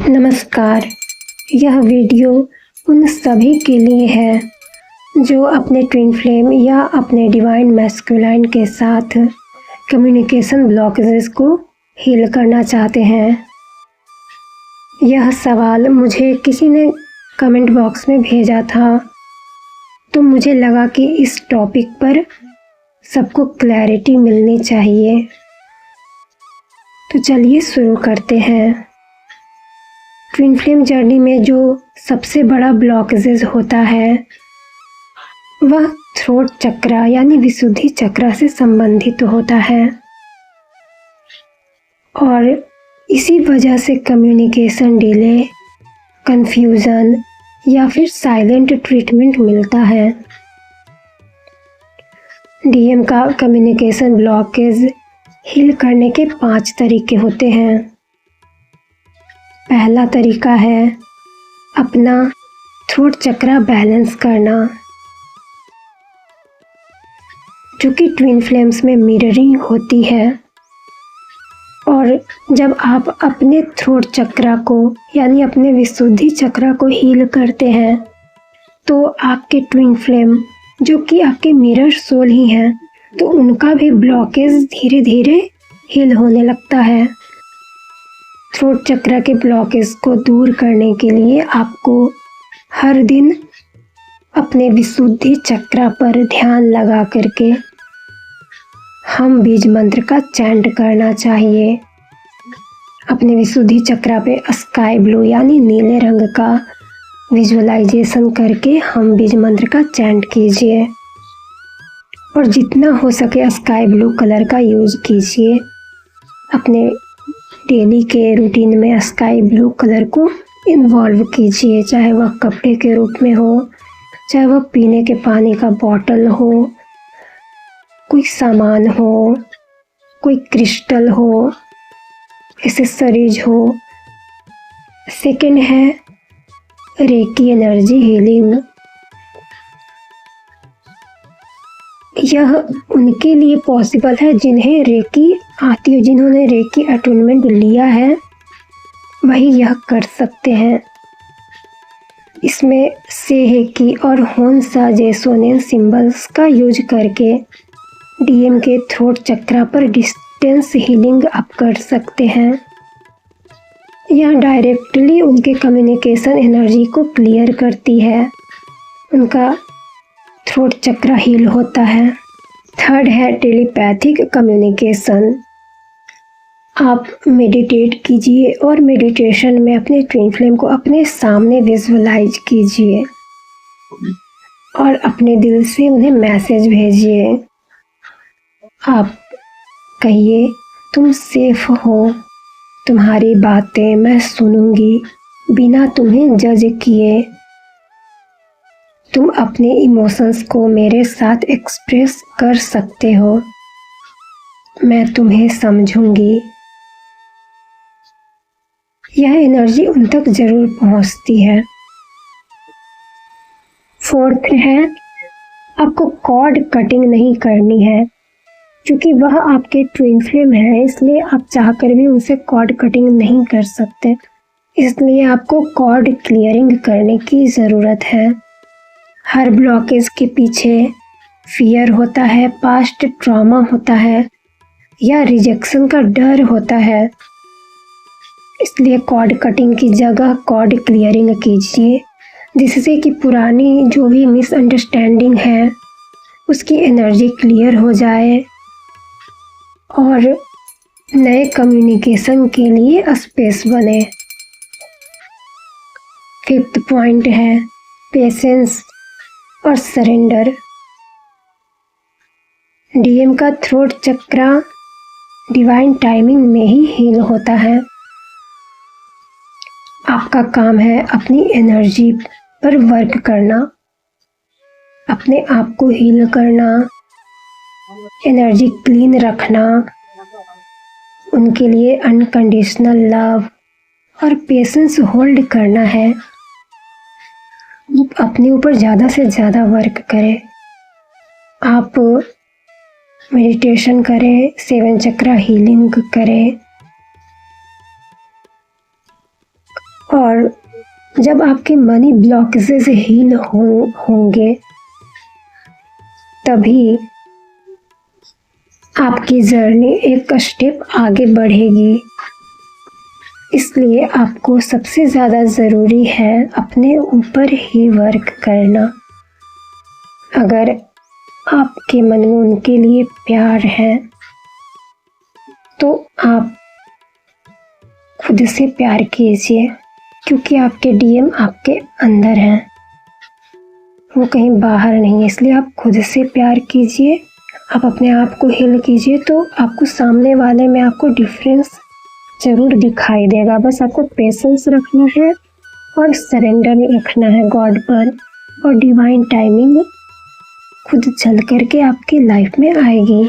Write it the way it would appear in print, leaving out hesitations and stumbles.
नमस्कार। यह वीडियो उन सभी के लिए है जो अपने ट्विन फ्लेम या अपने डिवाइन मैस्कुलाइन के साथ कम्युनिकेशन ब्लॉकेजेस को हील करना चाहते हैं। यह सवाल मुझे किसी ने कमेंट बॉक्स में भेजा था, तो मुझे लगा कि इस टॉपिक पर सबको क्लैरिटी मिलनी चाहिए। तो चलिए शुरू करते हैं। ट्विन फ्लेम जर्नी में जो सबसे बड़ा ब्लॉकेजेस होता है वह थ्रोट चक्र यानी विशुद्धि चक्र से संबंधित होता है, और इसी वजह से कम्युनिकेशन डिले, कंफ्यूजन या फिर साइलेंट ट्रीटमेंट मिलता है। डीएम का कम्युनिकेशन ब्लॉकेज हील करने के 5 तरीके होते हैं। पहला तरीका है अपना थ्रोट चक्र बैलेंस करना, जो कि ट्विन फ्लेम्स में मिररिंग होती है। और जब आप अपने थ्रोट चक्र को यानी अपने विशुद्धि चक्र को हील करते हैं, तो आपके ट्विन फ्लेम जो कि आपके मिरर सोल ही हैं, तो उनका भी ब्लॉकेज धीरे धीरे हील होने लगता है। थ्रोट चक्र के ब्लॉकेज को दूर करने के लिए आपको हर दिन अपने विशुद्धि चक्र पर ध्यान लगा करके हम बीज मंत्र का चैंट करना चाहिए। अपने विशुद्धि चक्र पे स्काई ब्लू यानी नीले रंग का विजुअलाइजेशन करके हम बीज मंत्र का चैंट कीजिए, और जितना हो सके स्काई ब्लू कलर का यूज़ कीजिए। अपने डेली के रूटीन में स्काई ब्लू कलर को इन्वॉल्व कीजिए, चाहे वह कपड़े के रूप में हो, चाहे वह पीने के पानी का बॉटल हो, कोई सामान हो, कोई क्रिस्टल हो, एक्सेसरीज हो। सेकेंड है रेकी एनर्जी हीलिंग। यह उनके लिए पॉसिबल है जिन्हें रेकी आती है, जिन्होंने रेकी अटूनमेंट लिया है वही यह कर सकते हैं। इसमें सेहेकी और होन्सा जेसोनेन सिंबल्स का यूज करके डीएम के थ्रोट चक्र पर डिस्टेंस हीलिंग आप कर सकते हैं। यह डायरेक्टली उनके कम्युनिकेशन एनर्जी को क्लियर करती है, उनका थ्रोट चक्र हील होता है। थर्ड है टेलीपैथिक कम्युनिकेशन। आप मेडिटेट कीजिए और मेडिटेशन में अपने ट्विन फ्लेम को अपने सामने विजुअलाइज कीजिए और अपने दिल से उन्हें मैसेज भेजिए। आप कहिए, तुम सेफ हो, तुम्हारी बातें मैं सुनूंगी बिना तुम्हें जज किए। तुम अपने इमोशंस को मेरे साथ एक्सप्रेस कर सकते हो, मैं तुम्हें समझूंगी। यह एनर्जी उन तक जरूर पहुंचती है। फोर्थ है आपको कॉर्ड कटिंग नहीं करनी है, क्योंकि वह आपके ट्विन फ्लेम है, इसलिए आप चाहकर भी उनसे कॉर्ड कटिंग नहीं कर सकते। इसलिए आपको कॉर्ड क्लियरिंग करने की ज़रूरत है। हर ब्लॉकेज के पीछे फियर होता है, पास्ट ट्रॉमा होता है या रिजेक्शन का डर होता है। इसलिए कॉर्ड कटिंग की जगह कॉर्ड क्लियरिंग कीजिए, जिससे कि पुरानी जो भी मिसअंडरस्टैंडिंग है उसकी एनर्जी क्लियर हो जाए और नए कम्युनिकेशन के लिए स्पेस बने। फिफ्थ पॉइंट है पेशेंस और सरेंडर। डीएम का थ्रोट चक्र डिवाइन टाइमिंग में ही हील होता है। आपका काम है अपनी एनर्जी पर वर्क करना, अपने आप को हील करना, एनर्जी क्लीन रखना, उनके लिए अनकंडीशनल लव और पेशेंस होल्ड करना है। अपने ऊपर ज़्यादा से ज़्यादा वर्क करें। आप मेडिटेशन करें, 7 चक्र हीलिंग करें, और जब आपके मनी ब्लॉकेजेस हील होंगे तभी आपकी जर्नी एक स्टेप आगे बढ़ेगी। इसलिए आपको सबसे ज़्यादा ज़रूरी है अपने ऊपर ही वर्क करना। अगर आपके मन में उनके लिए प्यार है तो आप खुद से प्यार कीजिए, क्योंकि आपके डीएम आपके अंदर हैं, वो कहीं बाहर नहीं है। इसलिए आप खुद से प्यार कीजिए, आप अपने आप को हील कीजिए, तो आपको सामने वाले में आपको डिफरेंस ज़रूर दिखाई देगा। बस आपको पेशेंस रखना है और सरेंडर रखना है गॉड पर, और डिवाइन टाइमिंग खुद चल करके आपकी लाइफ में आएगी।